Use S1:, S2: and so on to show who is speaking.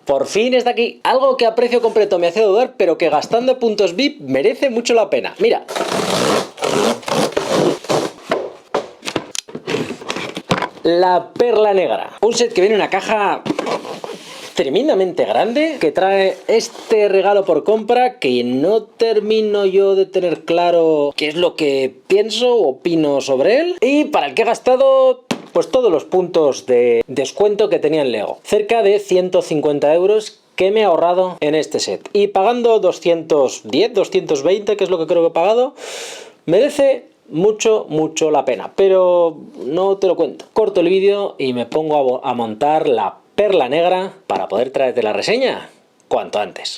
S1: Por fin está aquí. Algo que a precio completo me hace dudar, pero que gastando puntos VIP merece mucho la pena. Mira. La perla negra. Un set que viene en una caja tremendamente grande, que trae este regalo por compra que no termino yo de tener claro qué es lo que pienso o opino sobre él, y para el que he gastado pues todos los puntos de descuento que tenía en Lego, cerca de 150 euros que me he ahorrado en este set, y pagando 210, 220, que es lo que creo que he pagado, merece mucho la pena, pero no te lo cuento. Corto el vídeo y me pongo a montar la perla negra para poder traerte la reseña cuanto antes.